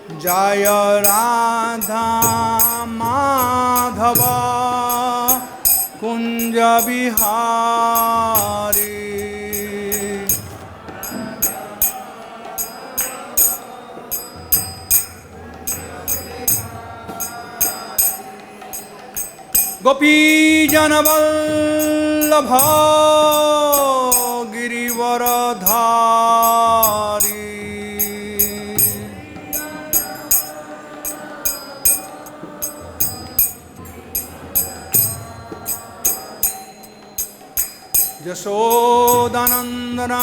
Jaya Radha Madhava Kunja Bihari Gopi Janavallabha Girivaradhari Yashodanandana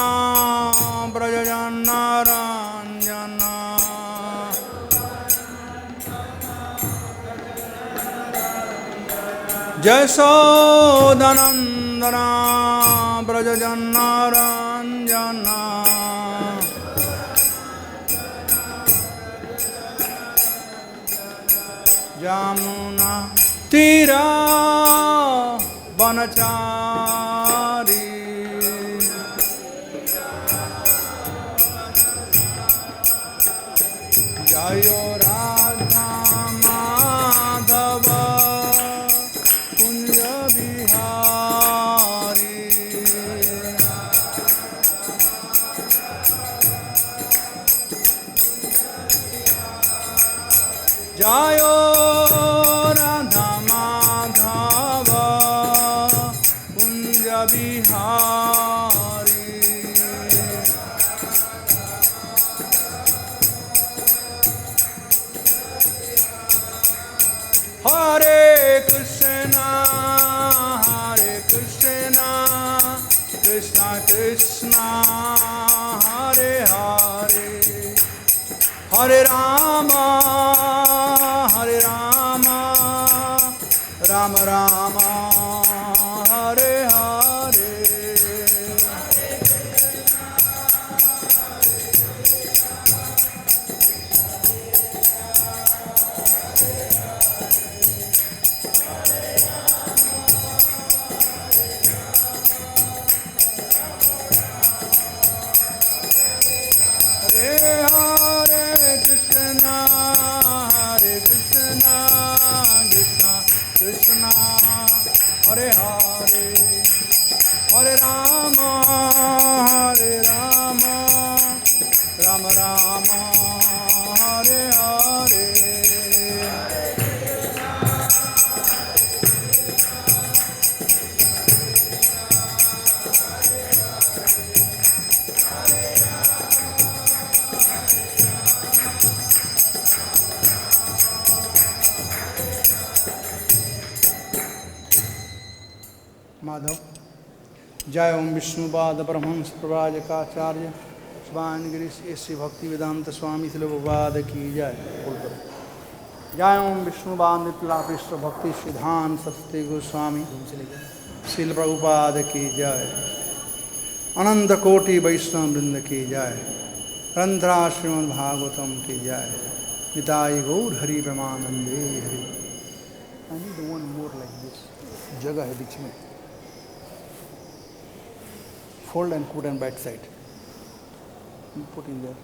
Brajajana Ranjana Yashodanandana Brajajana Ranjana Jamuna Tira Vanachari Jayo Radha Madhava Kunja Bihari Jayo Radha Madhava Kunja Bihari Hare Krishna Krishna Krishna Hare Hare Hare Rama Rama Rama Hare Hare Krishna Hare Hare Hare Rama Rama Rama Hare Hare Madhav Jai Om Vishnupada Brahmans Pravajakacarya Svangiris Esi Bhakti-Vedanta Swami Srila Ki Jai Jai Om Vishnupada Nitla Krishna Bhakti Siddhanta Saraswati Goswami Srila Prabhupada Ki Jai Ananta Koti Vaishnava Vrinda Ki Jai Rantra Srimad Bhagavatam Ki Jai Nitai Gaur Hari Pramanande Hari. I need one more like this. Jagah hai bich mein. Fold and put on back side. Put in there.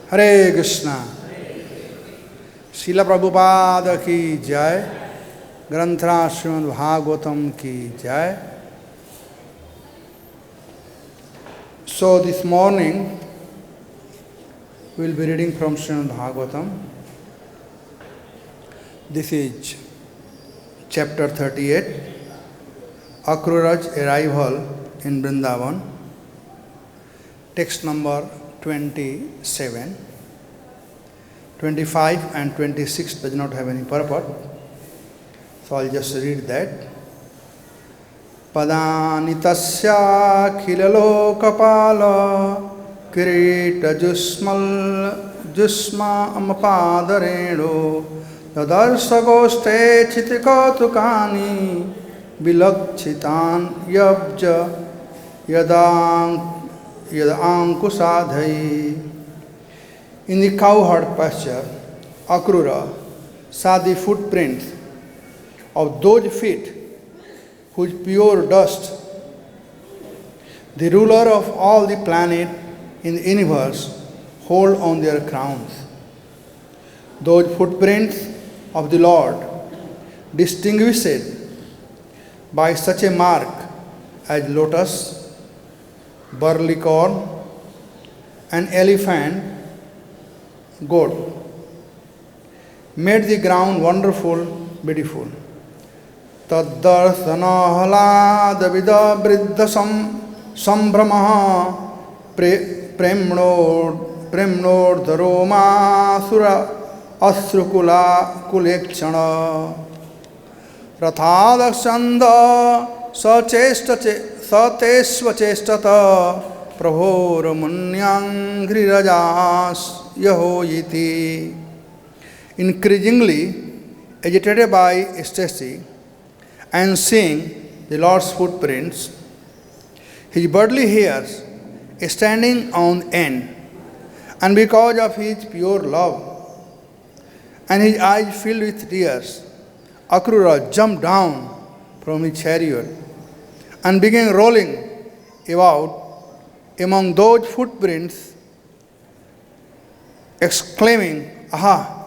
Hare Krishna. Srila Prabhupada ki jai. Granthra Srimad Bhagavatam ki jai. So this morning we will be reading from Srimad Bhagavatam. This is chapter 38, Akrūra's arrival in Vrindavan, text number 27. 25 and 26 does not have any purport, so I'll just read that. Padāni tasyākhila-loka-pāla kirīṭa-juṣṭāmala-pāda-reṇoḥ dadarśa goṣṭhe kṣiti-kautukāni vilakṣitāny abja-yavāṅkuśādyaiḥ. In the cowherd pasture, Akrūra saw the footprints of those feet whose pure dust the ruler of all the planets in the universe, hold on their crowns. Those footprints of the Lord, distinguished by such a mark as lotus, barleycorn, an elephant, goad, made the ground wonderful, beautiful. Tadarśa nahalāda-vida vriddha sambramaha premnordharoma-sura asrukula-kulekṣana rathādakṣanda satesvachestata prabhora-munyāṅ-ghriṛajās-yaho-yiti. Increasingly agitated by ecstasy and seeing the Lord's footprints, his bodily hairs standing on end, and because of his pure love and his eyes filled with tears, Akrūra jumped down from his chariot and began rolling about among those footprints, exclaiming, "Aha!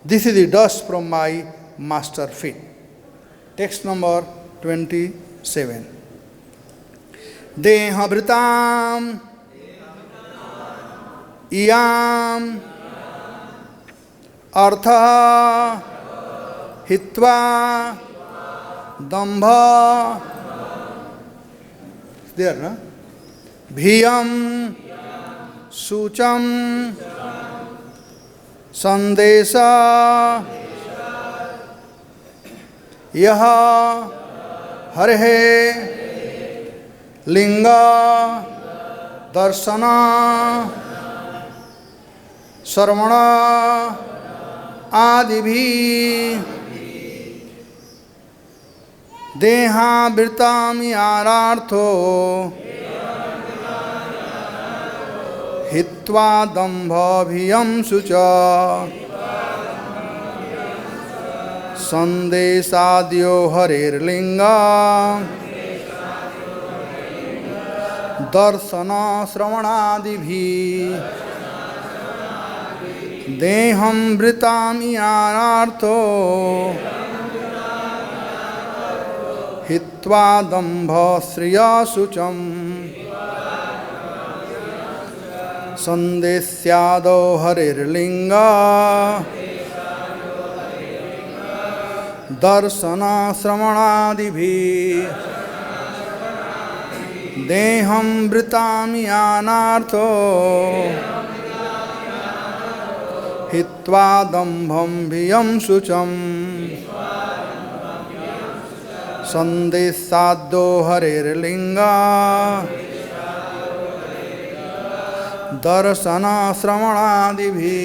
This is the dust from my master's feet." Text number 27. Deha-bhritam iyam artha hitva dambha. There, na? Bhiyam sucham sandesa yaha harehe linga darshana sarvana adibhi deha virtam yarartho hitva dambha bhiyam sucha sandesadyo harer linga darshana sravanadibhi deham vritam yarartho hitva dambha sriya sucham sandesyado harer linga darshana sravanadibhi deham vritam yanartho hitva dambham bhiyam sucham sandesaddo harer linga darshana sravanadibhi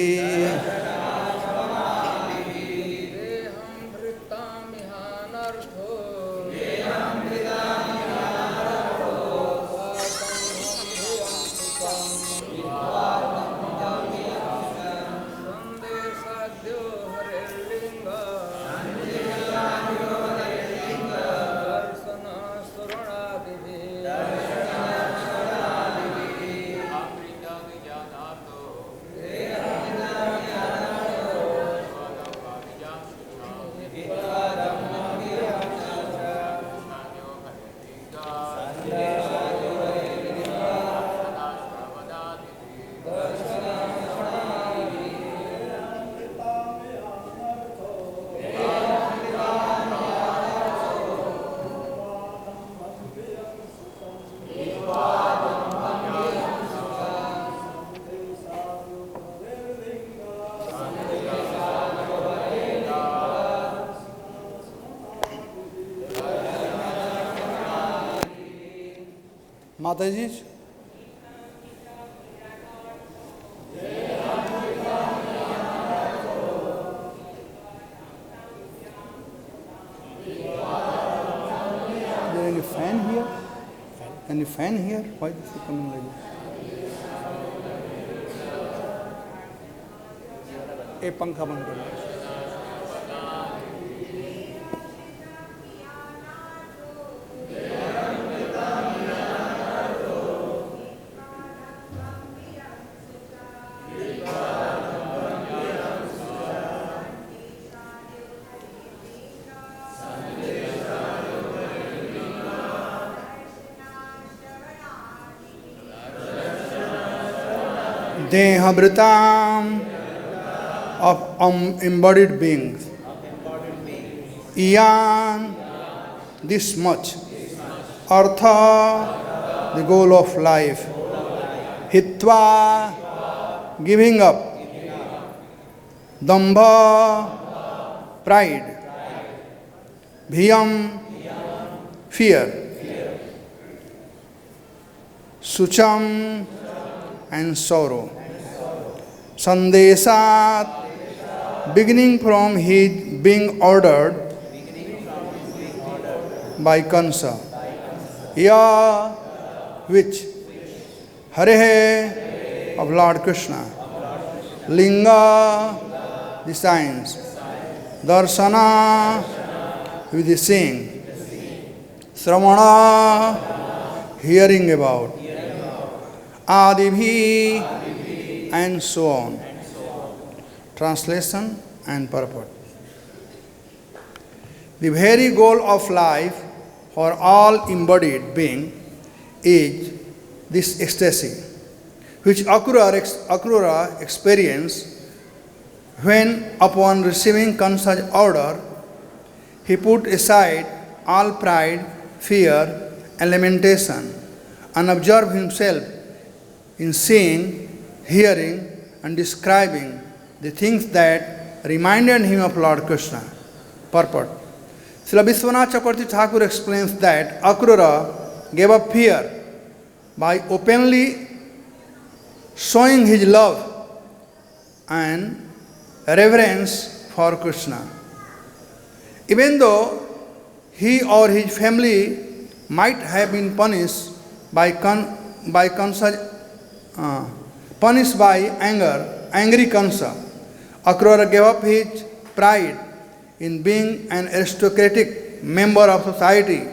Mataji. Is there any fan here? Any fan here? Why is it coming like this? एक पंखा बंद कर लो. Dehavritam of embodied beings. Iyan, this much. Artha, the goal of life. Hitva, giving up. Dambha, pride. Bhiyam, fear. Sucham, and sorrow. Sandesat, beginning from his being ordered by Kansa. Ya, which? Hare, of Lord Krishna. Linga, the signs. Darshana, with the seeing. Sramana, hearing about. Adibhi, and so on. Translation and purport. The very goal of life for all embodied being is this ecstasy, which Akrūra experienced when, upon receiving Kansa's order, he put aside all pride, fear, and lamentation, and observed himself in seeing, hearing, and describing the things that reminded him of Lord Krishna. Purport. Srila Vishwanath Chakravarti Thakur explains that Akrūra gave up fear by openly showing his love and reverence for Krishna. Even though he or his family might have been punished by angry Kansa, Akrūra gave up his pride in being an aristocratic member of society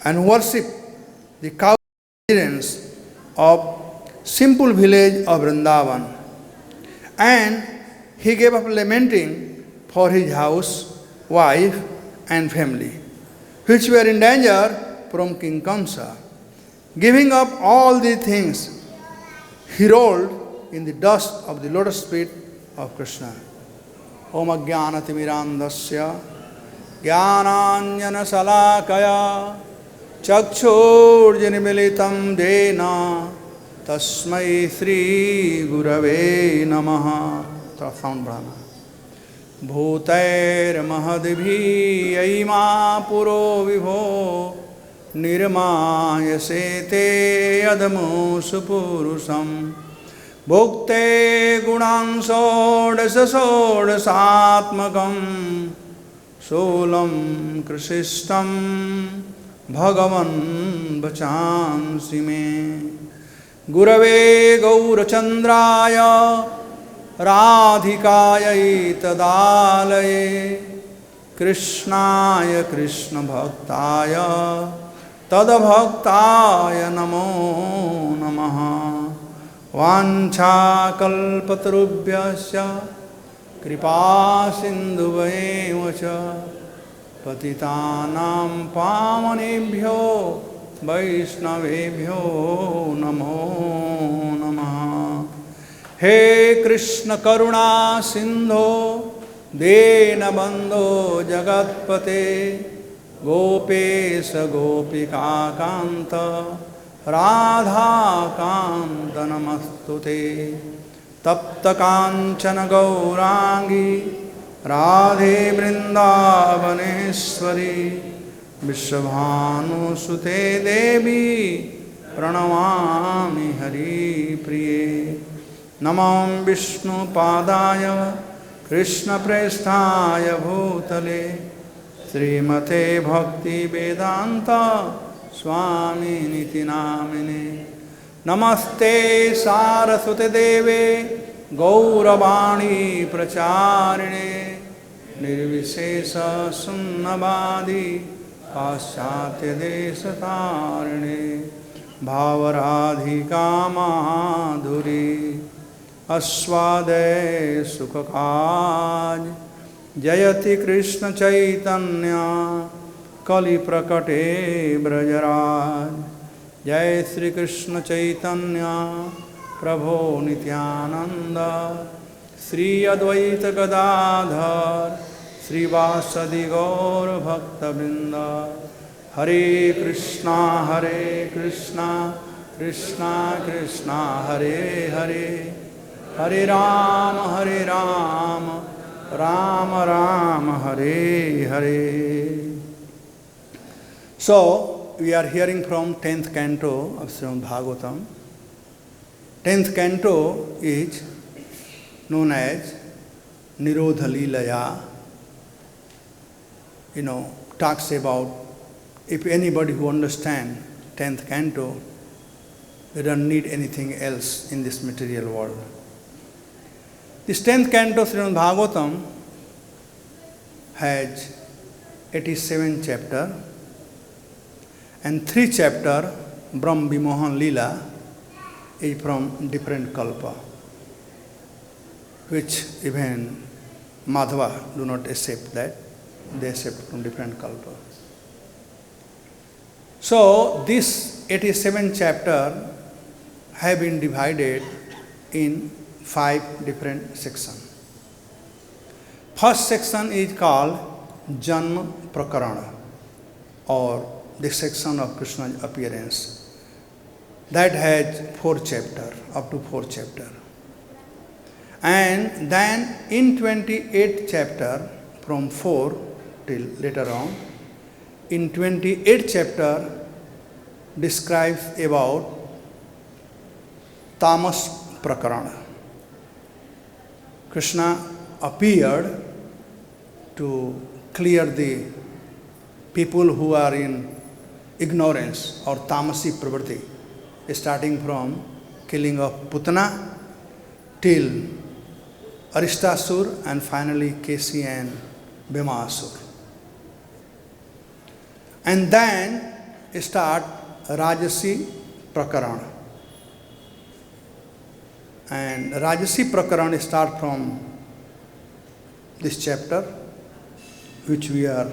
and worshipped the cow of simple village of Vrindavan. And he gave up lamenting for his house, wife, and family, which were in danger from King Kansa. Giving up all these things, he rolled in the dust of the lotus feet of Krishna. Om ajnana-timirandasya jnananjana salakaya chakshurjnimilitam dena tasmai sri gurave namaha. Sound Brahma. Bhutair mahadibhi aima puro vibho nirmaya te adamu supurusam bhukte gunam sodasatmakam solam krishistam bhagavan vachansi me gurave gaurachandraya radhikaya tadalaye krishnaya krishna bhaktaya tadabhaktaya namo namaha vancha kalpatarubhyasya kripa sindhuvaya cha patitanam pavanebhyo vaishnavebhyo namo namaha. He Krishna Karuna Sindho Dena Bandho Jagatpate Gopesa Gopika Kanta Radha Kanta Namastute Tapta Kanchana Gaurangi Radhe Vrindavaneshwari Vishwabhanu Sute Devi Pranamami Hari Priye Namam Vishnu Padaya Krishna Prestaya Bhutale Srimate Bhakti Vedanta Swami Niti Namine Namaste Saraswate Deve Gauravani Pracharine Nirvishesha Sunnavadi Paschatya Desatarine Bhavaradhika Madhuri Aswade Sukhakaj Jayati Krishna Chaitanya Kali Prakate Brajaraj Jai Sri Krishna Chaitanya Prabho Nityananda, Sri Advaita Gadadhar, Sri Vasadi Gaur Bhakta Vrinda, Hare Krishna, Krishna Krishna, Hare Hare, Hare Rama, Rama Rama, Hare Hare. So, we are hearing from 10th canto of Srimad Bhagavatam. 10th canto is known as Nirodha Leelaya. Talks about, if anybody who understands 10th canto, they don't need anything else in this material world. This 10th canto of Srimad Bhagavatam has 87 chapters and 3 chapters, Brahm Vimohan Leela, is from different kalpa, which even Madhava do not accept that. They accept from different kalpa. So, this 87 chapters have been divided in 5 different sections. First section is called Janma Prakarana, or the section of Krishna's appearance. That has 4 chapters, up to 4 chapters. And then in 28th chapter, from 4 till later on, in 28th chapter describes about Tamas Prakarana. Krishna appeared to clear the people who are in ignorance or tamasi pravritti, starting from killing of Putana till Aristasur and finally Kesi and Bhimasur. And then start Rajasi Prakarana. And Rajasi Prakarana start from this chapter, which we are,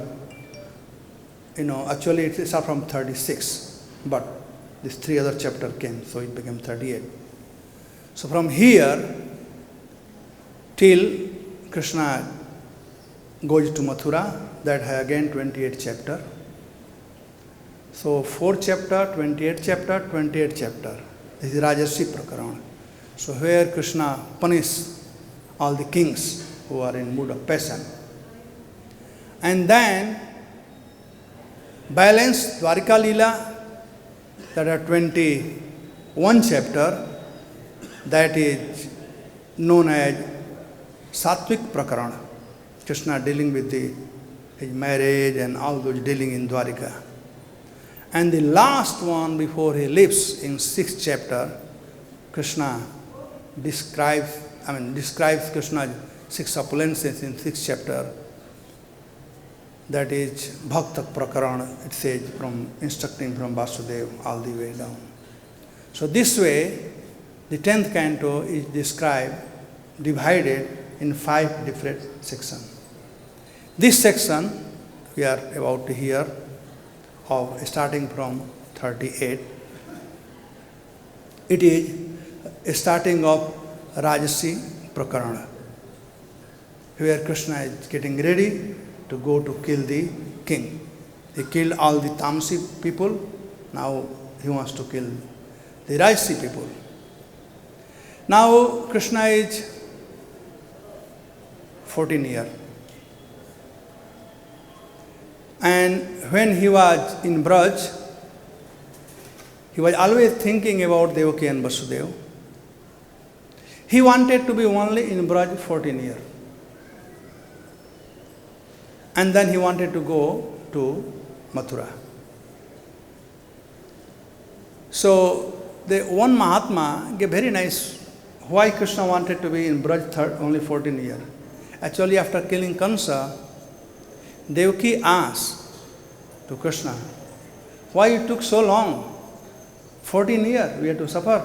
actually it starts from 36, but these 3 other chapters came, so it became 38. So from here till Krishna goes to Mathura, that has again 28 chapter. So 4 chapter, 28 chapter, 28 chapter. This is Rajasi Prakarana. So where Krishna punishes all the kings who are in mood of passion. And then balance Dwarika Leela, that are 21 chapter, that is known as Satvik Prakarana. Krishna dealing with his marriage and all those dealing in Dwarika. And the last one before he leaves in 6th chapter, Krishna describes Krishna's 6 opulences in 6th chapter. That is Bhakta Prakarana, it says, from instructing from Vasudeva all the way down. So this way, the 10th canto is divided in 5 different sections. This section we are about to hear, of starting from 38. It is starting of Rajasi Prakarana, where Krishna is getting ready to go to kill the king. He killed all the Tamasi people, now he wants to kill the Rajasi people. Now Krishna is 14 years. And when he was in Braj, he was always thinking about Devaki and Vasudeva. He wanted to be only in Braj 14 years. And then he wanted to go to Mathura. So the one Mahatma gave very nice, why Krishna wanted to be in Braj only 14 years. Actually, after killing Kamsa, Devaki asked to Krishna, why it took so long? 14 years we had to suffer.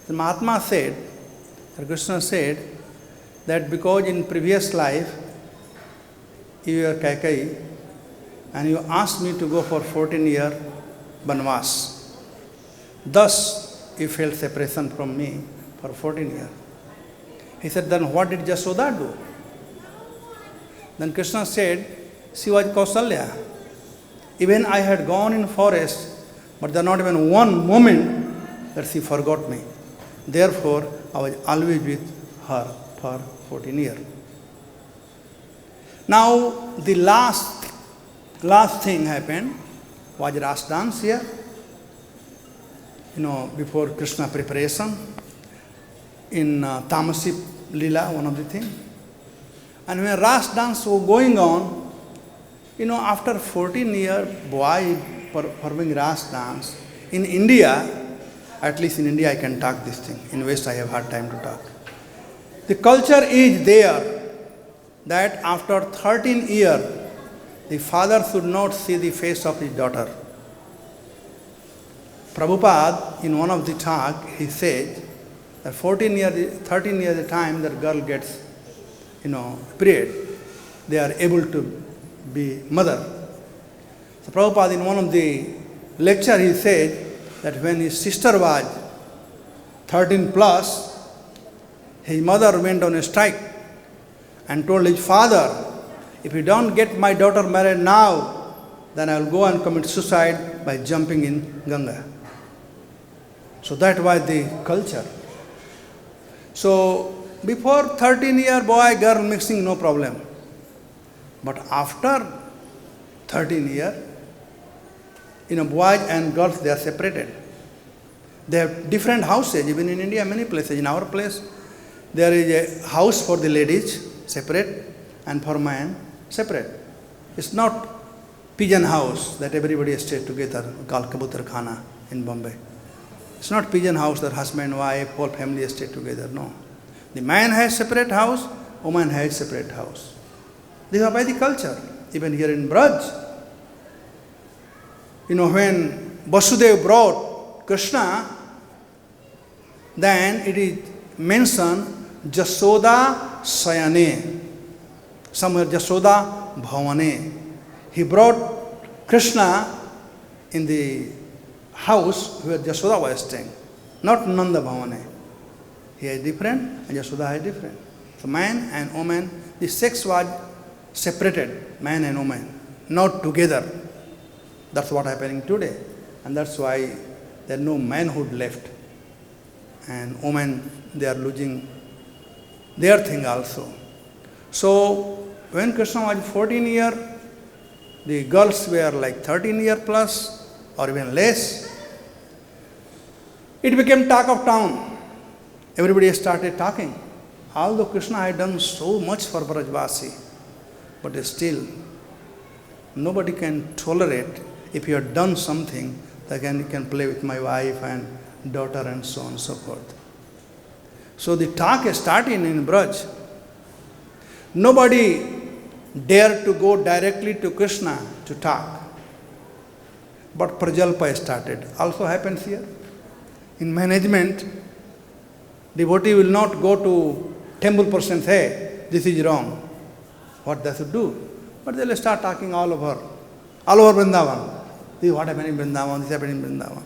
The Mahatma said, Krishna said, that because in previous life you were Kaikai and you asked me to go for 14 years Banvas. Thus, you felt separation from me for 14 years. He said, then what did Jasoda do? Then Krishna said, she was Kausalya. Even I had gone in forest, but there not even one moment that she forgot me. Therefore, I was always with her for 14 years. Now, the last thing happened was Ras dance here. Before Krishna preparation in Tamasi Lila, one of the things. And when Ras dance was going on, after 14 years, boy performing Ras dance, in India, at least in India I can talk this thing, in West I have hard time to talk. The culture is there that after 13 years, the father should not see the face of his daughter. Prabhupada, in one of the talk, he said that 13 years the time that girl gets, period, they are able to be mother. So Prabhupada, in one of the lecture, he said that when his sister was 13 plus, his mother went on a strike and told his father, if you don't get my daughter married now, then I will go and commit suicide by jumping in Ganga. So that was the culture. So before 13-year boy, girl mixing, no problem. But after 13 years, boys and girls, they are separated. They have different houses, even in India, many places. In our place, there is a house for the ladies, separate, and for men, separate. It's not pigeon house that everybody stays together, called Kabutar Khana in Bombay. It's not pigeon house that husband, wife, whole family stay together, no. The man has separate house, woman has separate house. This is by the culture. Even here in Braj, when Vasudev brought Krishna, then it is mentioned Jasoda Sayane, somewhere Jasoda Bhavane. He brought Krishna in the house where Jasoda was staying, not Nanda Bhavane. He is different and Jasoda is different. So man and woman, the sex was separated, man and woman, not together. That's what happening today. And that's why there is no manhood left. And women, they are losing their thing also. So when Krishna was 14 years, the girls were like 13 years plus or even less. It became talk of town. Everybody started talking. Although Krishna had done so much for Brajvasi, but still nobody can tolerate if you have done something that you can play with my wife and daughter and so on and so forth. So the talk started in Braj. Nobody dared to go directly to Krishna to talk. But Prajalpa started. Also happens here. In management, devotee will not go to temple person and say, this is wrong. What they should do? But they will start talking all over Vrindavan. This is what happened in Vrindavan, this happened in Vrindavan.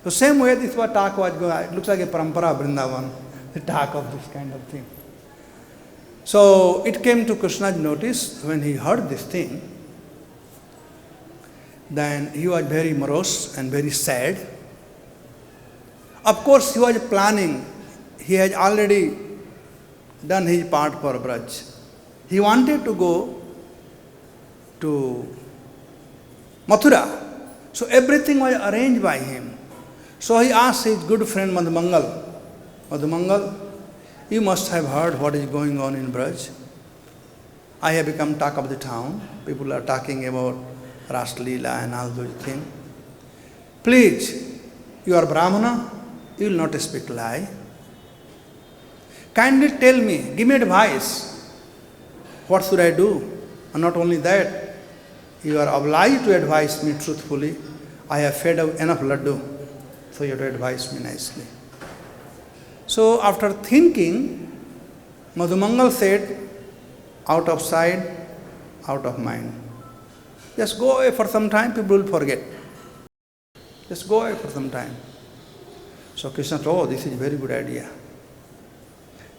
So same way this was talk was going. It looks like a parampara of Vrindavan, the talk of this kind of thing. So it came to Krishna's notice when he heard this thing. Then he was very morose and very sad. Of course, he was planning. He had already done his part for Braj. He wanted to go to Mathura. So everything was arranged by him. So he asked his good friend Madhumangal, Madhumangal, you must have heard what is going on in Braj. I have become talk of the town. People are talking about Ras Leela and all those things. Please, you are Brahmana, you will not speak lie. Kindly tell me, give me advice. What should I do? And not only that, you are obliged to advise me truthfully. I have fed enough laddu, so you have to advise me nicely. So after thinking, Madhumangal said, out of sight, out of mind. Just go away for some time, people will forget. Just go away for some time. So Krishna thought, oh, this is a very good idea.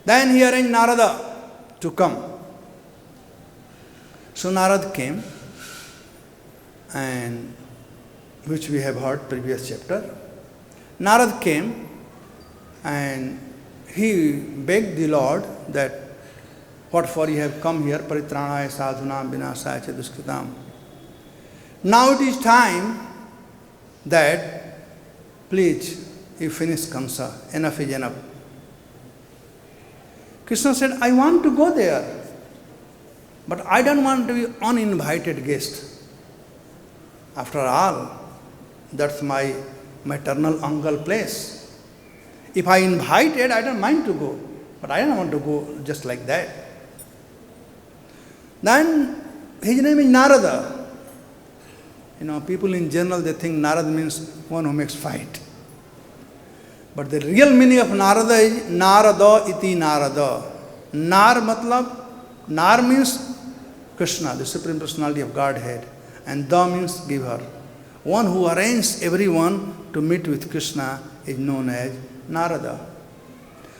Then he arranged Narada to come. So Narada came, and which we have heard previous chapter. Narada came and he begged the Lord that what for you have come here, paritranaya sadhunam vinasaya ca duskritam. Now it is time that please you finish Kamsa, enough is enough. Krishna said, I want to go there, but I don't want to be uninvited guest. After all, that's my maternal uncle place. If I invited, I don't mind to go, but I don't want to go just like that. Then his name is Narada. People in general, they think Narada means one who makes fight. But the real meaning of Narada is Narada iti Narada. Nar means Krishna, the Supreme Personality of Godhead, and Da means giver. One who arranges everyone to meet with Krishna is known as Narada.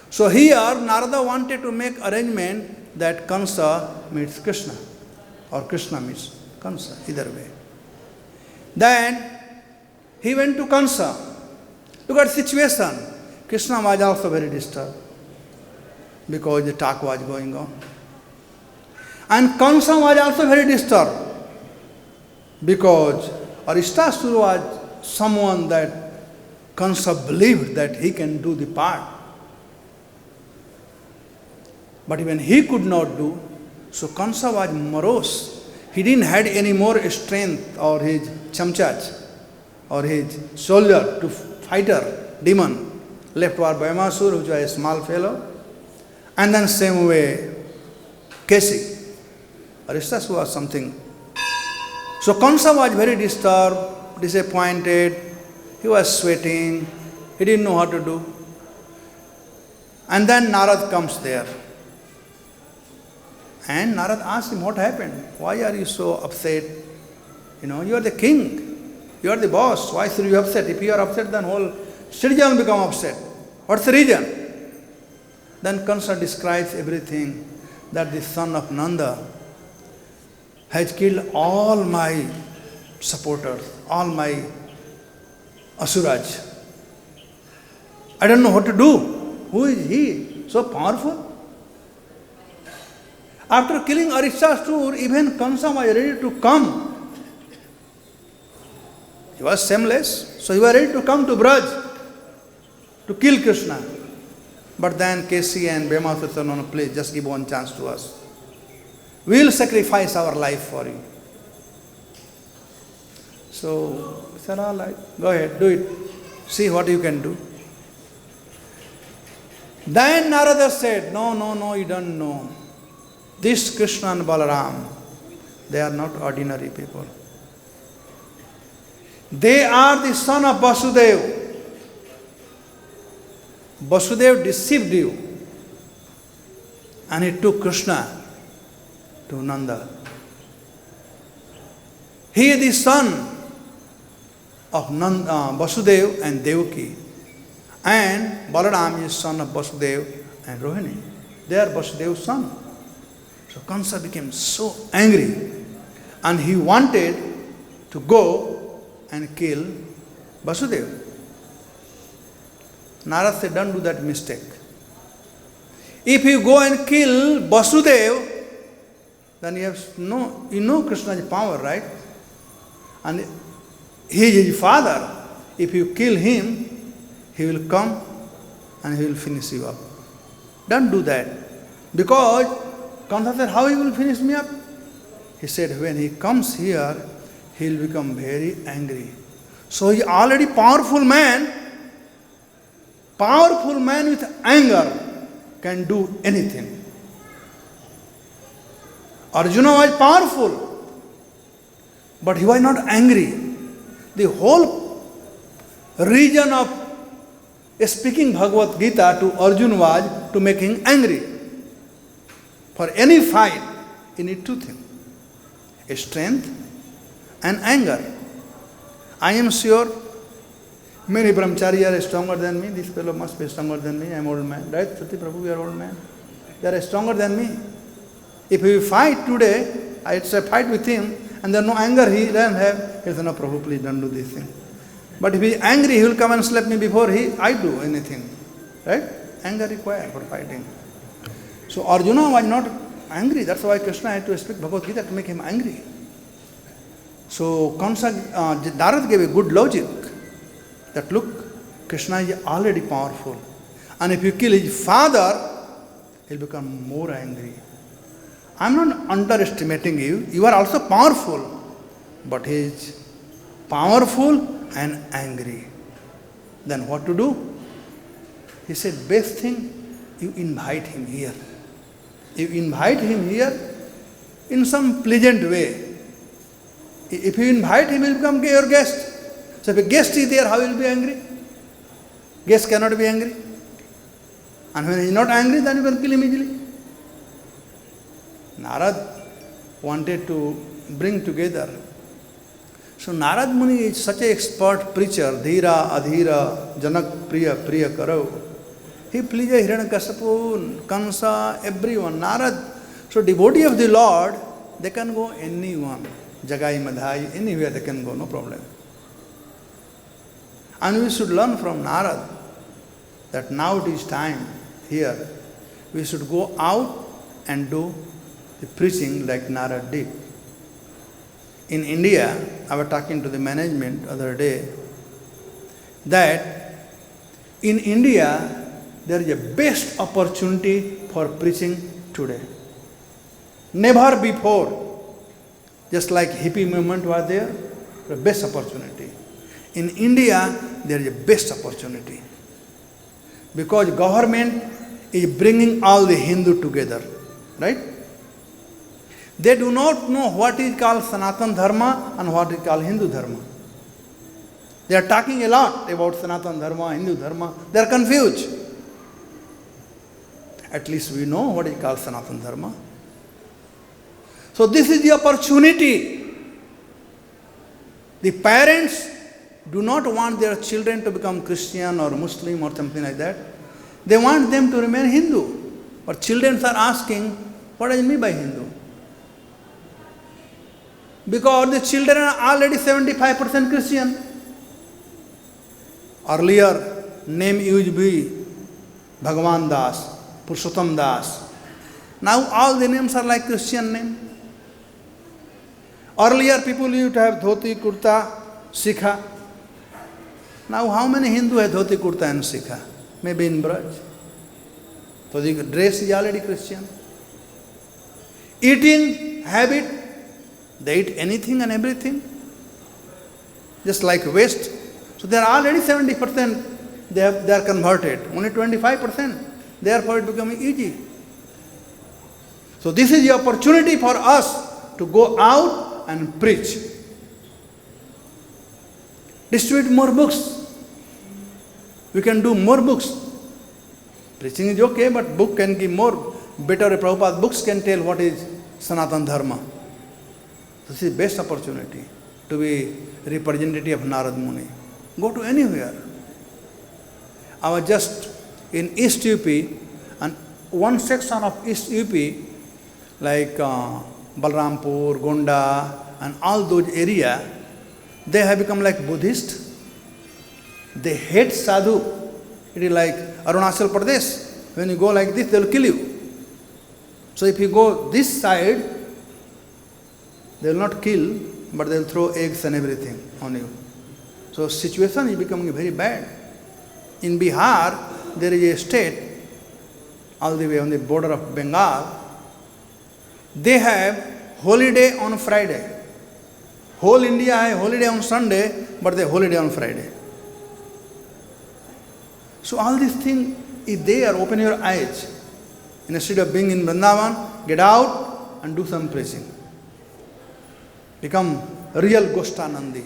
So here Narada wanted to make arrangement that Kamsa meets Krishna, or Krishna meets Kamsa, either way. Then he went to Kamsa. Look at the situation. Krishna was also very disturbed because the talk was going on. And Kamsa was also very disturbed because Aristasura was someone that Kamsa believed that he can do the part. But even he could not do, so Kamsa was morose. He didn't have any more strength or his chamchach or his soldier to fight her demon. Left was Bhaimasur, which was a small fellow. And then same way, Kesi. Aristasura was something. So Kamsa was very disturbed, disappointed. He was sweating. He didn't know how to do. And then Narad comes there. And Narad asked him, what happened? Why are you so upset? You are the king. You are the boss. Why should you be upset? If you are upset, then whole citizen will become upset. What's the reason? Then Kamsa describes everything, that the son of Nanda has killed all my supporters, all my asuras. I don't know what to do. Who is he? So powerful? After killing Aristasura, even Kamsa was ready to come. He was shameless, so he was ready to come to Braj to kill Krishna. But then Kesi and Bhaimasura said, no, please, just give one chance to us. We will sacrifice our life for you. So he said, all right, go ahead, do it. See what you can do. Then Narada said, no, you don't know. This Krishna and Balaram, they are not ordinary people. They are the son of Vasudeva. Vasudeva deceived you, and he took Krishna to Nanda. He is the son of Vasudeva and Devaki, and Balaram is son of Vasudeva and Rohini. They are Vasudeva's son. So Kamsa became so angry, and he wanted to go and kill Vasudeva. Narada said, don't do that mistake. If you go and kill Vasudeva, then you know Krishna's power, right? And he is his father. If you kill him, he will come and he will finish you up. Don't do that. Because Kamsa said, how he will finish me up? He said, when he comes here, he will become very angry. So he already powerful man with anger can do anything. Arjuna was powerful, but he was not angry. The whole reason of speaking Bhagavad-Gita to Arjuna was to make him angry. For any fight, you need two things, strength and anger. I am sure Many brahmachari are stronger than me. This fellow must be stronger than me. I am old man. Right, Sati Prabhu, you are old man. They are stronger than me. If we fight today, I say fight with him, and there is no anger he doesn't have. He says, no, Prabhu, please don't do this thing. But if he is angry, he will come and slap me before I do anything. Right? Anger required for fighting. So Arjuna was not angry. That's why Krishna had to speak Bhagavad-Gita to make him angry. So Narad gave a good logic that look, Krishna is already powerful. And if you kill his father, he'll become more angry. I'm not underestimating you. You are also powerful. But he is powerful and angry. Then what to do? He said, best thing, you invite him here. You invite him here in some pleasant way. If you invite him, he will become your guest. So if a guest is there, how will he be angry? Guest cannot be angry. And when he is not angry, then you can kill him easily. Narad wanted to bring together. So Narad Muni is such an expert preacher, dhira, adhira, janak priya, priya karau. He pleases Hiranyakashipu, Kansa, everyone, Narad. So devotee of the Lord, they can go anyone. Jagai, Madhai, anywhere they can go, no problem. And we should learn from Narad that now it is time here. We should go out and do the preaching like Narad did. In India, I was talking to the management the other day that in India, there is a best opportunity for preaching today. Never before, just like hippie movement was there, the best opportunity. In India, there is a best opportunity. Because government is bringing all the Hindu together, right? They do not know what is called Sanatana Dharma and what is called Hindu Dharma. They are talking a lot about Sanatana Dharma, Hindu Dharma. They are confused. At least we know what is called Sanatana Dharma. So this is the opportunity. The parents do not want their children to become Christian or Muslim or something like that. They want them to remain Hindu. But children are asking, what does it mean by Hindu? Because the children are already 75% Christian. Earlier, name used to be Bhagavan Das, Purushottam Das. Now all the names are like Christian name. Earlier people used to have dhoti, kurta, sikha. Now how many Hindu have dhoti, kurta and sikha? Maybe in Braj. So the dress is already Christian. Eating habit, they eat anything and everything. Just like West. So they are already 70%, they are converted. Only 25%. Therefore it becomes easy. So this is the opportunity for us to go out and preach. Distribute more books. We can do more books. Preaching is okay, but book can give more. Better Prabhupada books can tell what is Sanatana Dharma. This is best opportunity to be representative of Narad Muni. Go to anywhere. I was just in East UP, and one section of East UP, like Balrampur, Gonda, and all those areas, they have become like Buddhist. They hate sadhu. It is like Arunachal Pradesh. When you go like this, they will kill you. So if you go this side, they will not kill, but they will throw eggs and everything on you. So situation is becoming very bad. In Bihar, there is a state, all the way on the border of Bengal, they have holiday on Friday. Whole India has holiday on Sunday, but they holiday on Friday. So all these things, if they are open your eyes, instead of being in Vrindavan, get out and do some preaching. Become real goṣṭha.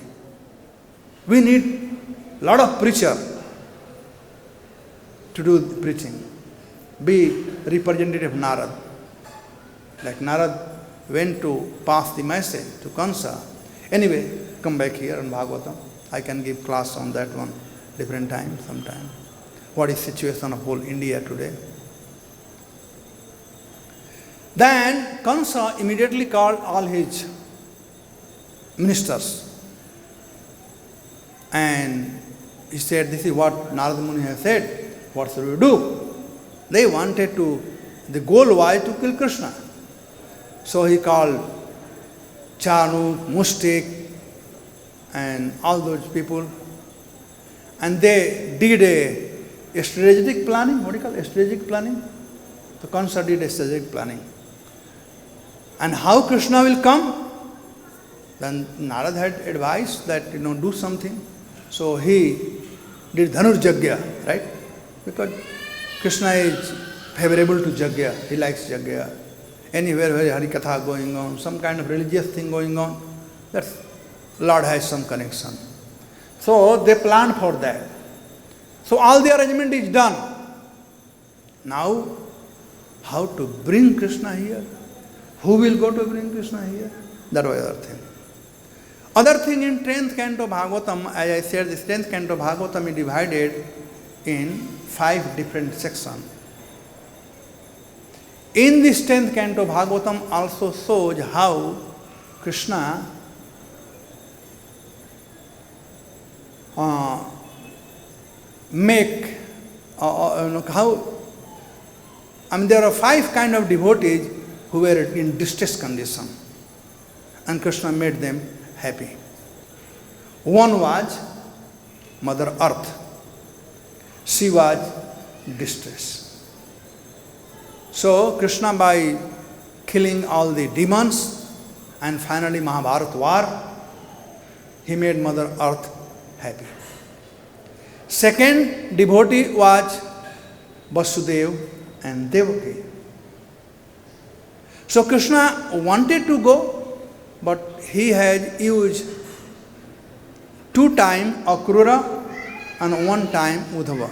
We need a lot of preacher to do preaching. Be representative of Narad. Like Narad went to pass the message to Kansa. Anyway, come back here in Bhagavatam. I can give class on that one. different times, sometime. What is situation of whole India today? Then Kansa immediately called all his ministers and he said, this is what Narada Muni has said, what should we do? They wanted to, the goal was to kill Krishna. So he called Chanuk, Mustik and all those people, and they did a strategic planning. What do you call it? Strategic planning? The Kansa did a strategic planning. And how Krishna will come? Then Narad had advised that, do something. So he did Dhanur Jagya, right? Because Krishna is favorable to Jagya. He likes Jagya. Anywhere where Harikatha going on, some kind of religious thing going on, that Lord has some connection. So they planned for that. So all the arrangement is done. Now, how to bring Krishna here? Who will go to bring Krishna here? That was the other thing. Other thing in 10th canto Bhagavatam, as I said, this 10th canto Bhagavatam is divided in 5 different sections. In this 10th canto Bhagavatam also shows how Krishna there are 5 kind of devotees who were in distress condition, and Krishna made them happy. One was Mother Earth. She was distressed. So Krishna, by killing all the demons and finally Mahabharata war, he made Mother Earth happy. Second devotee was Vasudeva and Devaki. So Krishna wanted to go, but he had used 2 times Akrūra and 1 time Uddhava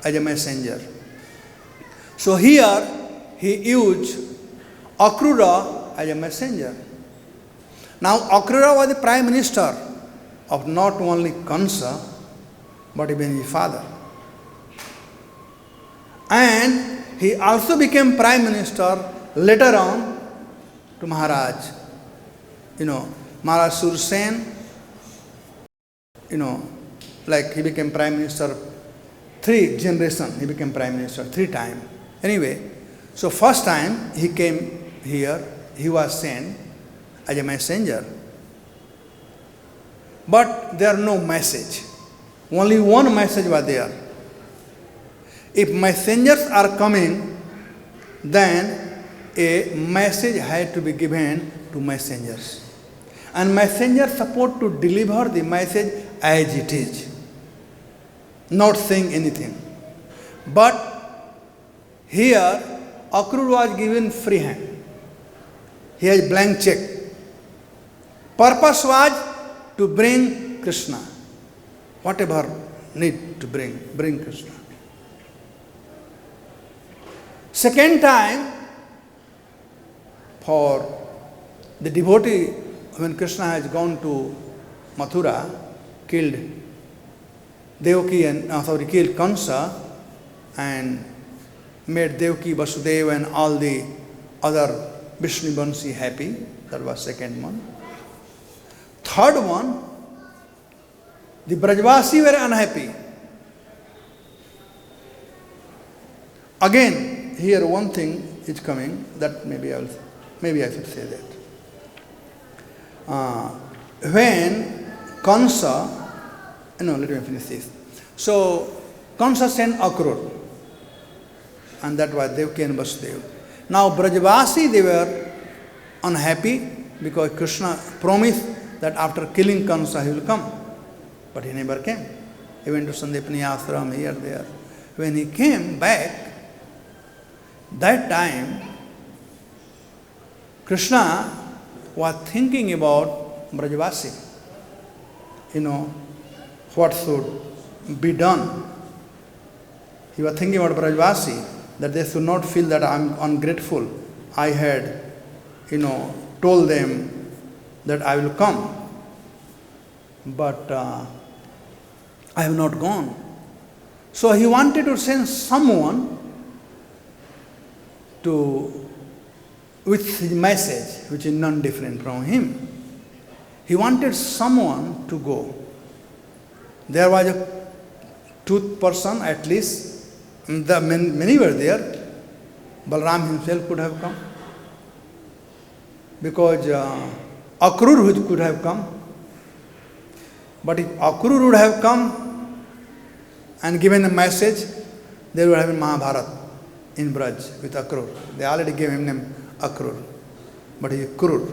as a messenger. So here he used Akrūra as a messenger. Now Akrūra was the prime minister of not only Kansa, but even his father. And he also became prime minister later on to Maharaj. Maharaj Sursen, like he became prime minister 3 generations, he became prime minister 3 times. Anyway, so first time he came here, he was sent as a messenger. But there no message. Only one message was there. If messengers are coming, then a message had to be given to messengers. And messengers supposed to deliver the message as it is, not saying anything. But here, Akrūra was given free hand. He has blank check. Purpose was to bring Krishna. Whatever need to bring Krishna. Second time, for the devotee, when Krishna has gone to Mathura, killed Devaki killed Kansa and made Devaki, Vasudeva and all the other Vishnu Vanshi happy. That was second one. Third one, the Brajvasi were unhappy. Again, here one thing is coming that maybe I should say that. When Kansa, let me finish this. So Kansa sent Akrūra, and that was Devaki and Vasudeva. Now Brajvasi, they were unhappy because Krishna promised that after killing Kansa he will come. But he never came. He went to Sandipani ashram, here, there. When he came back, that time, Krishna was thinking about Brajvasi. What should be done. He was thinking about Brajvasi, that they should not feel that I am ungrateful. I had, told them that I will come. But I have not gone. So he wanted to send someone with his message, which is none different from him. He wanted someone to go. There was a two person at least, many were there. Balram himself could have come, because Akrūra could have come. But if Akrūra would have come and given a message, they would have been Mahabharata in Braj with Akrūra. They already gave him name Akrūra, but he is Krūra,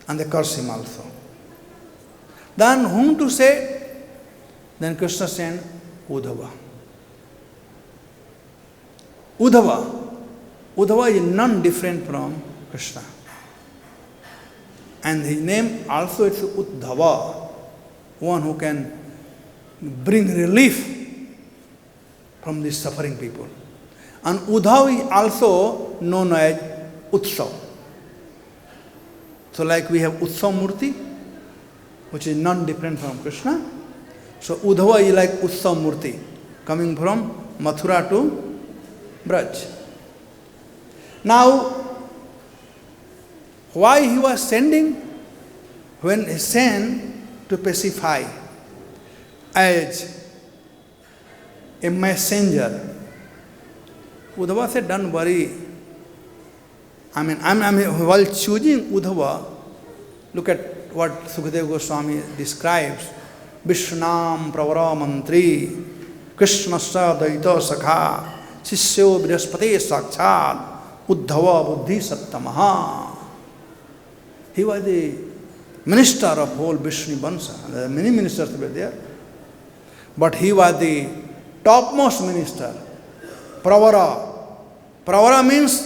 and they curse him also. Then whom to say? Then Krishna sent Uddhava. Uddhava is none different from Krishna. And his name also is Uddhava, one who can bring relief from these suffering people. And Uddhava is also known as Utsav. So like we have Utsav Murti, which is none different from Krishna. So Uddhava is like Utsav Murti, coming from Mathura to Braj. Now, why he was sending? When he sent to pacify as a messenger, Uddhava said, don't worry. While choosing Uddhava, look at what Sukadeva Goswami describes. Vishnam pravara mantri, Krishnasya daita sakha, Sisyo Brihaspati sakshad, Uddhava buddhi sattamaha. He was the minister of whole Vishnu Bansha. There are many ministers were there. But he was the topmost minister. Pravara. Pravara means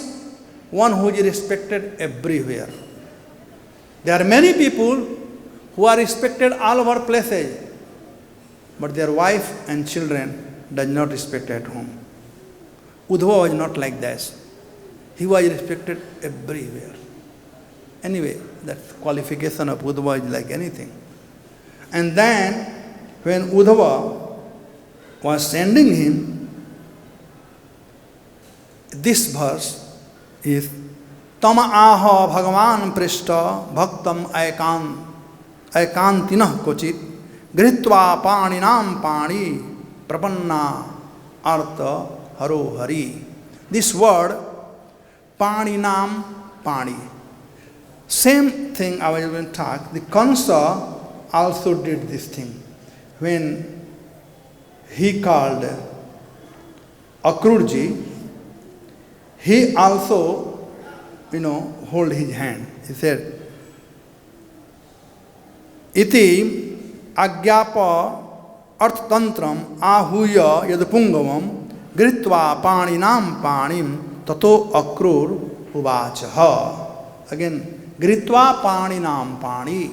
one who is respected everywhere. There are many people who are respected all over places, but their wife and children does not respect at home. Uddhava was not like that. He was respected everywhere. Anyway, that qualification of Uddhava is like anything. And then, when Uddhava was sending him, this verse is Tama aha bhagavan prishta bhaktam aikantinah kochit gritva paninam pani prapanna artha haro hari. This word, paninam pani. Same thing I was going to talk. The Kansa also did this thing. When he called Akrūra, he also, hold his hand. He said, Iti agyapa artantram ahuya yadapungavam gritva paninam panim tato Akrūra uvachaha. Again, Gritva paninam pani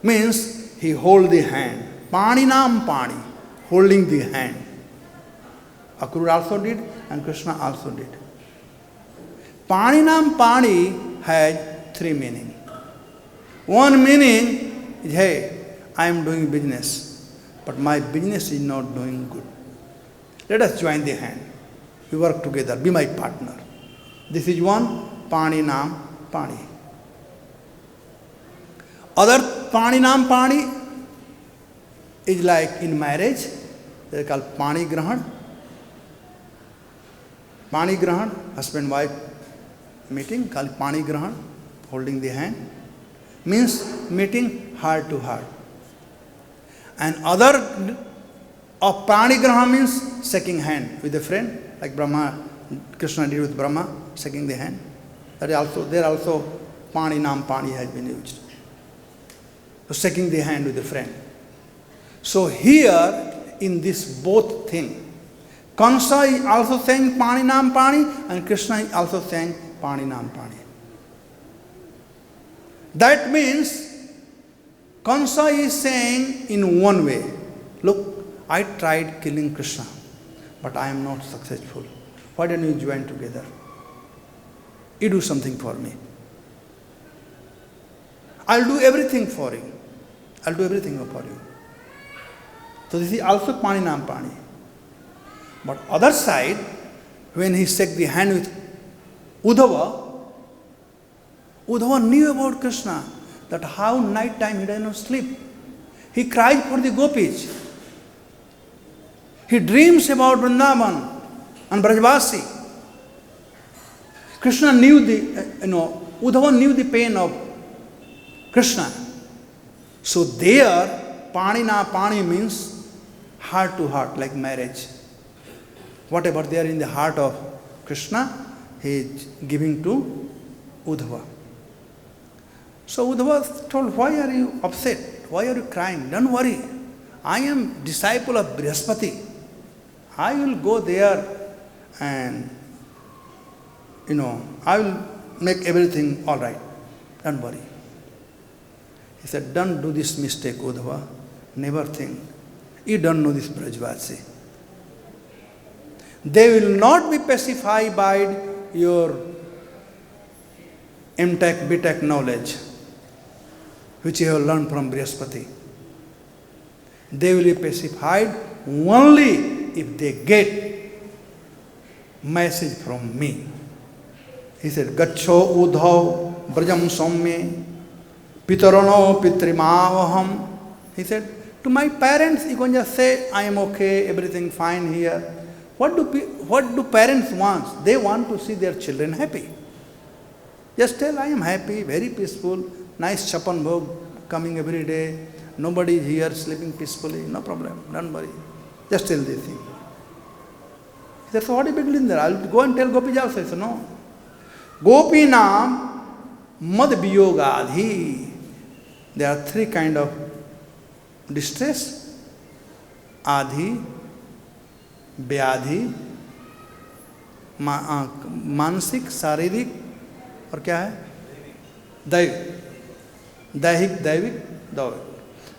means he hold the hand. Paninam pani, holding the hand. Akrūra also did and Krishna also did. Paninam pani has three meanings. One meaning is, hey, I am doing business, but my business is not doing good. Let us join the hand. We work together, be my partner. This is one, paninam pani. Other paninam pani is like in marriage, they are called pani grahan. Pani grahan, husband-wife meeting, called pani grahan, holding the hand, means meeting heart to heart. And other of pani grahan means shaking hand with a friend, like Brahma, Krishna did with Brahma, shaking the hand. That is also, there also paninam pani has been used. So shaking the hand with a friend. So here, in this both thing, Kansa is also saying paninam pani and Krishna is also saying paninam pani. That means Kansa is saying in one way, look, I tried killing Krishna, but I am not successful. Why don't you join together? You do something for me. I'll do everything for you. I'll do everything for you. So this is also Paninam Pani. But other side, when he shook the hand with Uddhava, Uddhava knew about Krishna, that how night time he does not sleep. He cries for the gopis. He dreams about Vrindavan and Brajvasi. Krishna knew Uddhava knew the pain of Krishna. So there, Pani means heart to heart, like marriage. Whatever there in the heart of Krishna, he is giving to Uddhava. So Uddhava told, why are you upset? Why are you crying? Don't worry. I am disciple of Brihaspati. I will go there and, I will make everything all right. Don't worry. He said, don't do this mistake, Uddhava. Never think. You don't know this Brajvasi. They will not be pacified by your M.Tech, B.Tech knowledge, which you have learned from Brihaspati. They will be pacified only if they get message from me. He said, Gaccho Uddhav Brajam Somme Pitarano Pitrimavaham. He said, to my parents, you can just say, I am okay, everything fine here. What do parents want? They want to see their children happy. Just tell, I am happy, very peaceful, nice chapan bhog coming every day, nobody is here sleeping peacefully, no problem, don't worry. Just tell this thing. He said, so what is big deal in there? I will go and tell Gopis also. He said, no. Gopinam mad viyogadhi. There are three kinds of distress. Adhi, व्याधि, मानसिक, शारीरिक और क्या है? दैहिक.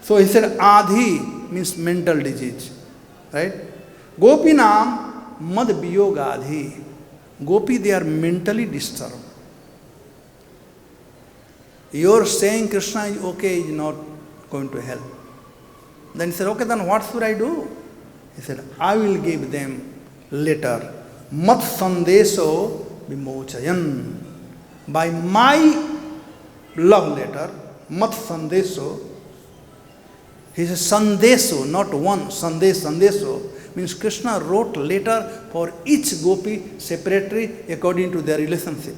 So he said adhi means mental disease, right? Gopinam mad viyogadhi. Gopi, they are mentally disturbed. Your saying Krishna is okay is not going to help. Then he said, okay, then what should I do? He said, I will give them letter. Mat sandeso vimochayan. By my love letter, mat sandeso. He says sandeso, not one. Sandeso means Krishna wrote letter for each gopi separately according to their relationship.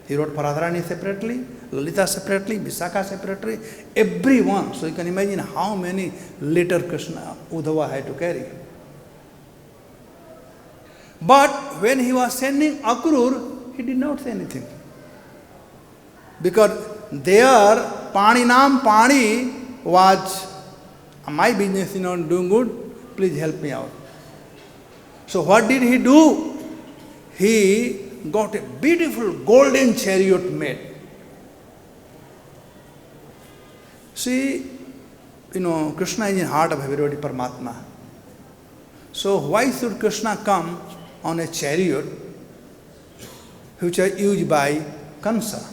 He wrote for Radharani separately, Lalita separately, Visakha separately, everyone. So you can imagine how many letters Krishna, Uddhava had to carry. But when he was sending Akrūra, he did not say anything. Because there, Paninam Pani was, my business is not doing good, please help me out. So what did he do? He got a beautiful golden chariot made. See, Krishna is in the heart of everybody, Paramatma. So why should Krishna come on a chariot which are used by Kansa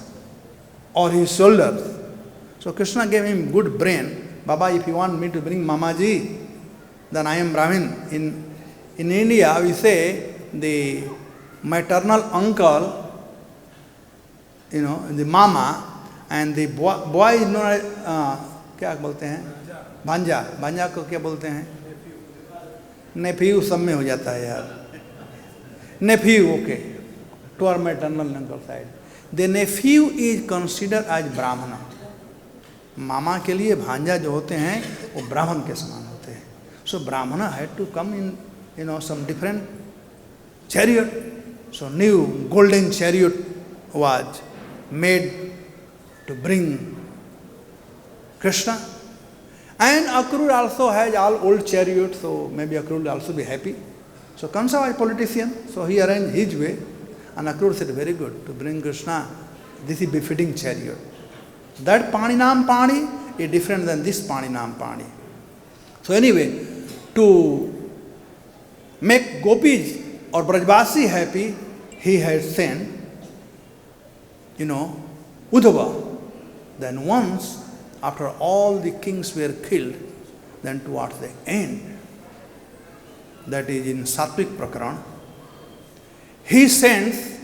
or his shoulders? So Krishna gave him good brain. Baba, if you want me to bring Mamaji, then I am Brahmin. In India, we say the maternal uncle, the mama, and the boy is known as, क्या बोलते हैं? भांजा को क्या बोलते हैं? Nephew सब में हो जाता है यार. Nephew, okay. To our maternal uncle side. The nephew is considered as Brahmana. मामा के लिए भांजा जो होते हैं वो ब्राह्मण के समान होते हैं. So Brahmana had to come in some different chariot. So new golden chariot was made to bring Krishna. And Akrūra also has all old chariots, so maybe Akrūra will also be happy. So Kansa was a politician, so he arranged his way. And Akrūra said, very good, to bring Krishna, this is befitting chariot. That Paninam Pani is different than this Paninam Pani. So anyway, to make gopis or Brajvasi happy, he had sent, Uddhava. Then once, after all the kings were killed, then towards the end, that is in Satvik Prakaran, he sends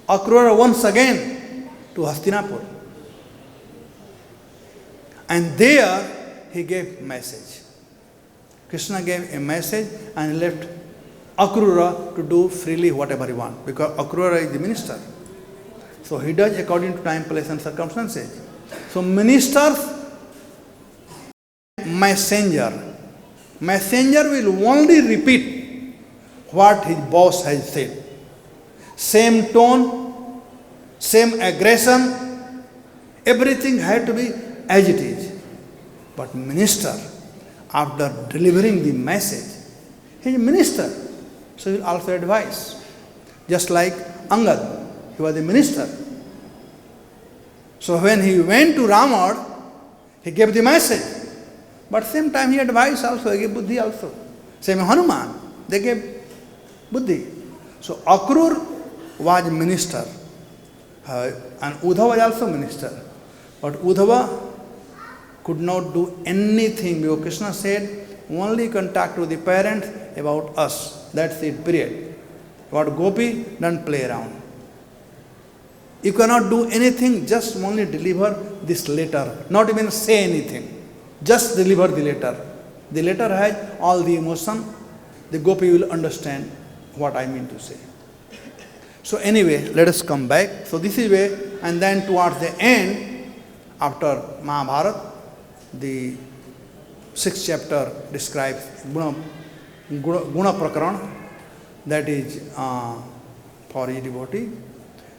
Akrūra once again to Hastinapur. And there he gave message. Krishna gave a message and left Akrūra to do freely whatever he wants, because Akrūra is the minister. So he does according to time, place and circumstances. So ministers, messenger will only repeat what his boss has said. Same tone, same aggression, everything had to be as it is. But minister, after delivering the message, he is a minister, so he will also advise. Just like Angad, he was a minister. So when he went to Ramad, he gave the message. But same time he advised also, he gave buddhi also. Same Hanuman, they gave buddhi. So Akrūra was minister, and Uddhava was also minister. But Uddhava could not do anything, because Krishna said, only contact with the parents about us. That's it, period. About Gopi, don't play around. You cannot do anything, just only deliver this letter, not even say anything. Just deliver the letter. The letter has all the emotion. The Gopi will understand what I mean to say. So anyway, let us come back. So this is way, and then towards the end, after Mahabharata, the 6th chapter describes Guna Prakaran, that is for a devotee.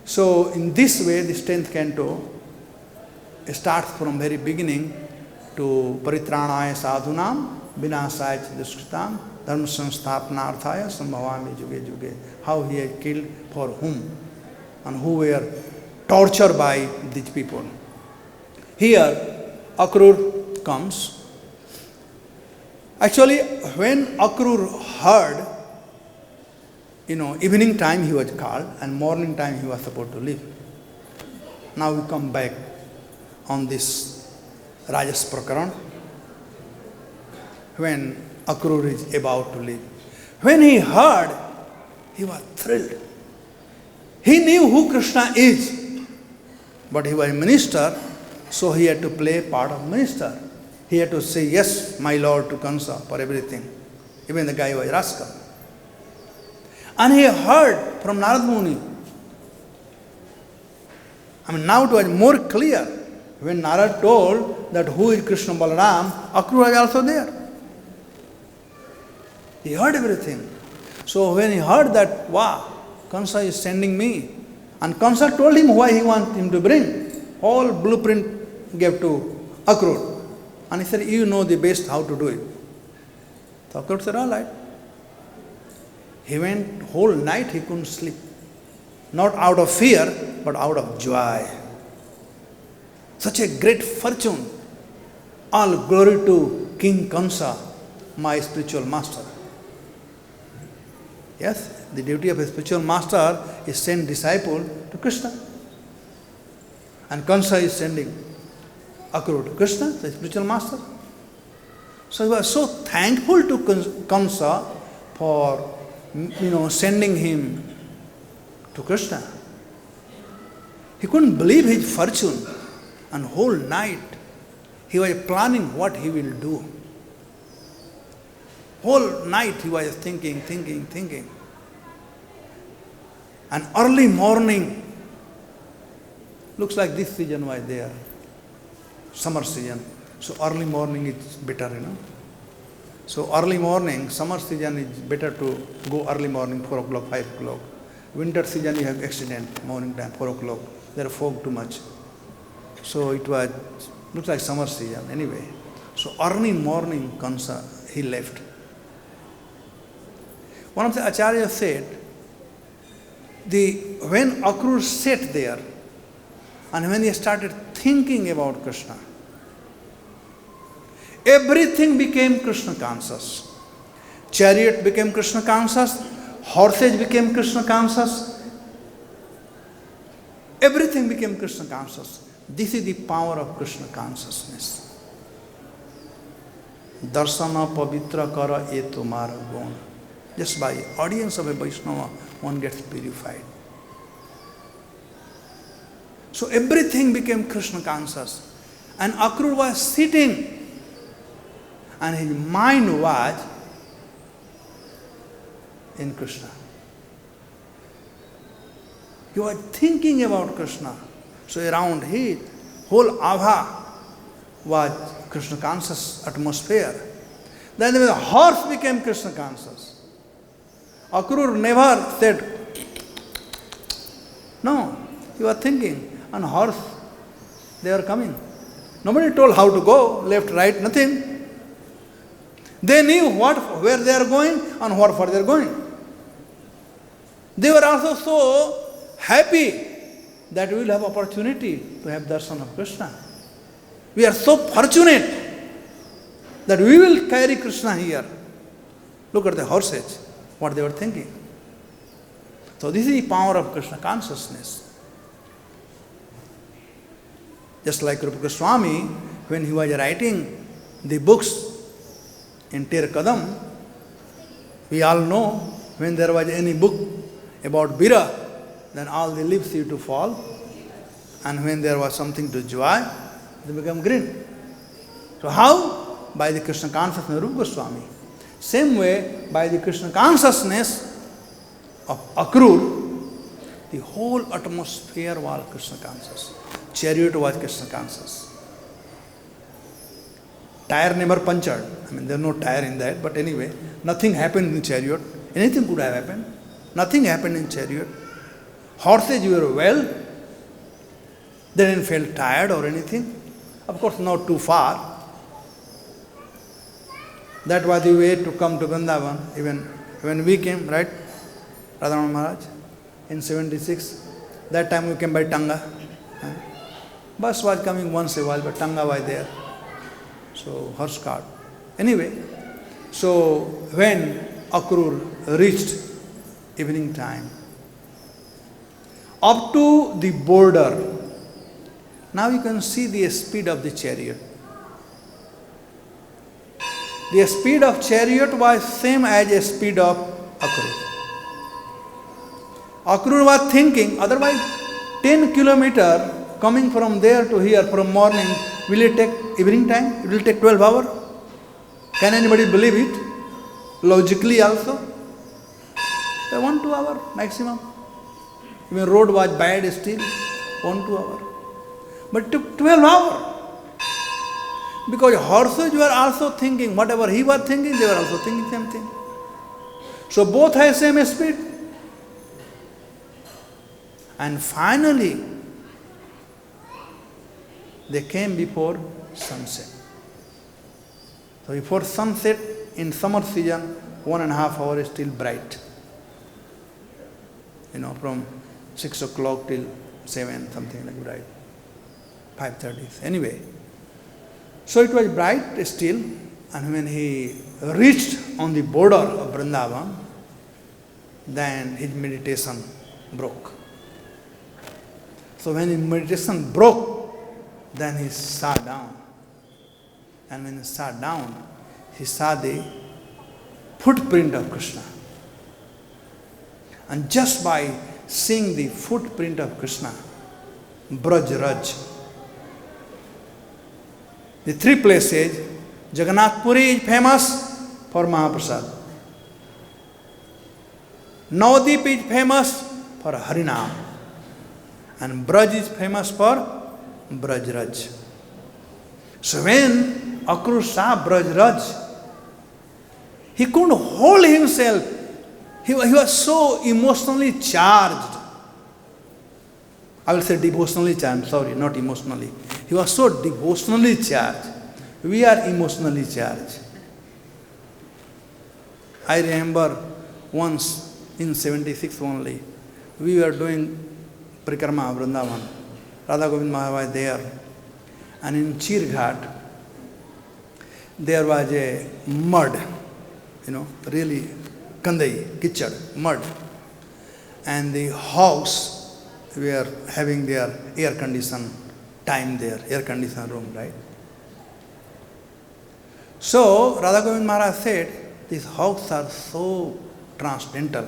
So in this way, the 10th canto starts from very beginning to Paritranaya Sadhunam, Vinasaya Dushkritam, Dharma Samsthapanarthaya Sambhavami Juge Juge. How he had killed for whom, and who were tortured by these people. Here, Akrūra comes. Actually, when Akrūra heard, evening time he was called and morning time he was supposed to leave. Now we come back on this Rajas Prakaran, when Akrūra is about to leave. When he heard, he was thrilled. He knew who Krishna is, but he was a minister, so he had to play part of minister. He had to say, yes, my lord, to Kansa for everything. Even the guy was a rascal. And he heard from Narad Muni. Now it was more clear. When Narad told that who is Krishna Balaram, Akrūra was also there. He heard everything. So when he heard that, wow, Kansa is sending me, and Kansa told him why he wants him to bring. All blueprint gave to Akrūra. And he said, you know the best how to do it. So Akrūra said, all right. He went whole night, he couldn't sleep. Not out of fear, but out of joy. Such a great fortune. All glory to King Kansa, my spiritual master. Yes, the duty of a spiritual master is send disciple to Krishna. And Kansa is sending Akrūra to Krishna, the spiritual master. So he was so thankful to Kansa for sending him to Krishna. He couldn't believe his fortune, and whole night he was planning what he will do. Whole night he was thinking. And early morning, looks like this season was there, summer season. So early morning is better, So early morning, summer season is better to go early morning, 4 o'clock, 5 o'clock. Winter season you have accident, morning time, 4 o'clock. There are fog too much. So it was, looks like summer season anyway. So early morning, Kansa, he left. One of the acharyas said, when Akrūra sat there, and when he started thinking about Krishna, everything became Krishna conscious. Chariot became Krishna conscious, horses became Krishna conscious, everything became Krishna conscious. This is the power of Krishna consciousness. Darsana pavitra kara e tumara guna. Just by audience of a Vaishnava, one gets purified. So everything became Krishna conscious. And Akrūra was sitting, and his mind was in Krishna. He was thinking about Krishna. So around his whole abha was Krishna conscious atmosphere. Then the horse became Krishna conscious. Akrūra never said, no, he was thinking. And horse, they are coming. Nobody told how to go, left, right, nothing. They knew where they are going and what for they are going. They were also so happy that we will have opportunity to have darshan of Krishna. We are so fortunate that we will carry Krishna here. Look at the horses, what they were thinking. So this is the power of Krishna consciousness. Just like Rupa Goswami, when he was writing the books in Tir Kadam, we all know when there was any book about Bira, then all the leaves used to fall. And when there was something to joy, they become green. So how? By the Krishna consciousness of Rupa Goswami. Same way, by the Krishna consciousness of Akrūra, the whole atmosphere was Krishna conscious. Chariot was Krishna conscious. Tire never punctured. I mean, there is no tire in that, but anyway, nothing happened in chariot. Anything could have happened. Nothing happened in chariot. Horses were well. They didn't feel tired or anything. Of course, not too far. That was the way to come to Vrindavan. Even when we came, right, Radharani Maharaj, in 76, that time we came by Tanga. Bus was coming once a while, but Tanga was there. So, horse cart. Anyway, so when Akrūra reached evening time, up to the border, now you can see the speed of the chariot. The speed of chariot was same as the speed of Akrūra. Akrūra was thinking, otherwise 10 kilometers coming from there to here from morning, will it take evening time? It will take 12 hours. Can anybody believe it? Logically also. 1-2 hours maximum. Even road was bad still, 1-2 hours. But it took 12 hours. Because horses were also thinking, whatever he was thinking, they were also thinking same thing. So both have same speed. And finally, they came before sunset. So before sunset, in summer season, 1.5 hours is still bright. From 6 o'clock till 7, something like bright. 5:30. Anyway, so it was bright still, and when he reached on the border of Vrindavan, then his meditation broke. So when his meditation broke, then he sat down. And when he sat down, he saw the footprint of Krishna. And just by seeing the footprint of Krishna, Braj Raj, the three places, Jagannath Puri is famous for Mahaprasad. Navadip is famous for Harinam. And Braj is famous for Braj Raj. So when Akrūra saw Braj Raj, he couldn't hold himself. He was so emotionally charged. I will say devotionally charged, sorry, not emotionally. He was so devotionally charged. We are emotionally charged. I remember once in 76 only, we were doing Parikrama of Vrindavan. Radha Govind Maharaj was there. And in Chirghat, there was a mud, really kandai, kichad, mud. And the hogs were having their air conditioned time there, air conditioned room, right? So Radha Govind Maharaj said, these hogs are so transcendental,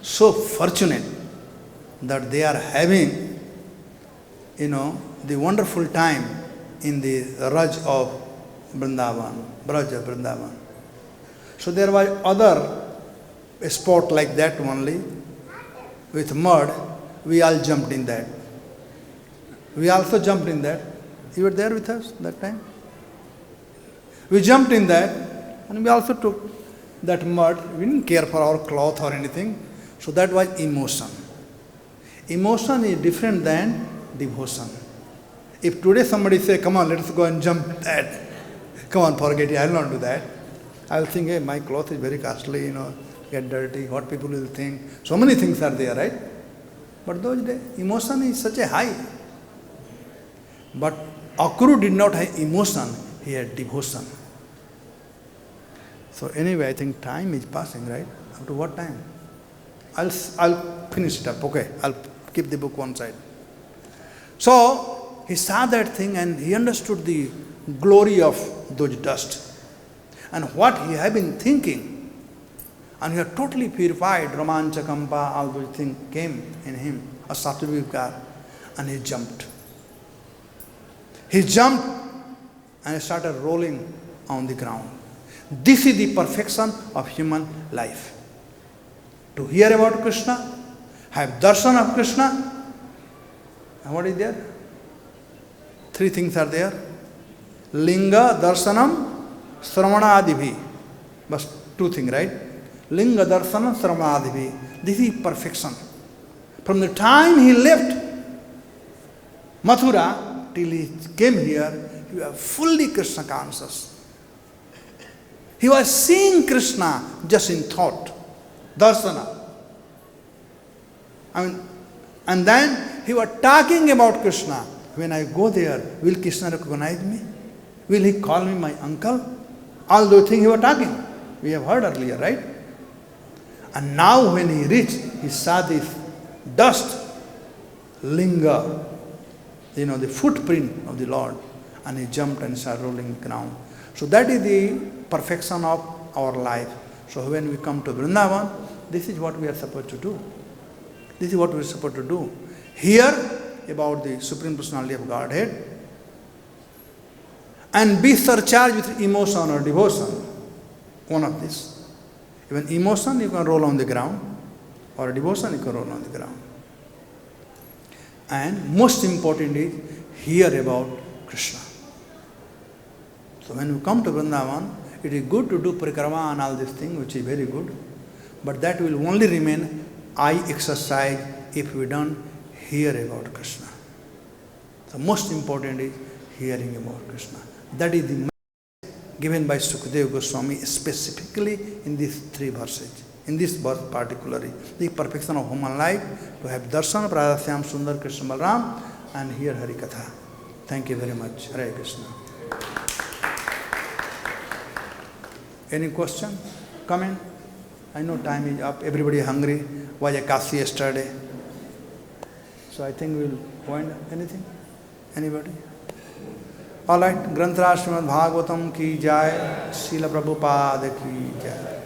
so fortunate that they are having, the wonderful time in the Raj of Vrindavan, Braj of Vrindavan. So there was other spot like that only, with mud. We all jumped in that. We also jumped in that. You were there with us that time? We jumped in that, and we also took that mud. We didn't care for our cloth or anything. So that was emotion. Emotion is different than devotion. If today somebody say, come on, let's go and jump that. Come on, forget it, I will not do that. I will think, hey, my cloth is very costly, get dirty, what people will think. So many things are there, right? But those days, emotion is such a high. But Akrūra did not have emotion, he had devotion. So anyway, I think time is passing, right? Up to what time? I'll finish it up, okay? I'll keep the book one side. So he saw that thing and he understood the glory of those dust and what he had been thinking. And he had totally purified, Romancha, Kampa, all those things came in him, a sattvic, and he jumped. He jumped and he started rolling on the ground. This is the perfection of human life. To hear about Krishna, have darshan of Krishna, and what is there? 3 things are there. Linga, darshanam, sravanadibhi. But 2 things, right? Linga, darshanam, sravanadibhi. This is perfection. From the time he left Mathura till he came here, he was fully Krishna conscious. He was seeing Krishna just in thought, darshana. And then he was talking about Krishna. When I go there, will Krishna recognize me? Will he call me my uncle? All those things he was talking. We have heard earlier, right? And now when he reached, he saw this dust, linga, the footprint of the Lord. And he jumped and started rolling the ground. So that is the perfection of our life. So when we come to Vrindavan, this is what we are supposed to do. This is what we are supposed to do. Hear about the Supreme Personality of Godhead and be surcharged with emotion or devotion. One of these. Even emotion you can roll on the ground, or devotion you can roll on the ground. And most important is hear about Krishna. So when we come to Vrindavan, it is good to do parikrama and all these things, which is very good. But that will only remain eye exercise if we don't hear about Krishna. The most important is hearing about Krishna. That is the message given by Sukadeva Goswami specifically in these 3 verses. In this verse particularly, the perfection of human life, to have darshan of Radha Shyam Sundar Krishna Balaram and hear Hari Katha. Thank you very much. Hare Krishna. Any question? Comment? I know time is up. Everybody is hungry. Was a Kashi yesterday. So I think we'll point anything? Anybody? All right. Granthra Srimad Bhagavatam ki jai. Srila Prabhupada ki jai.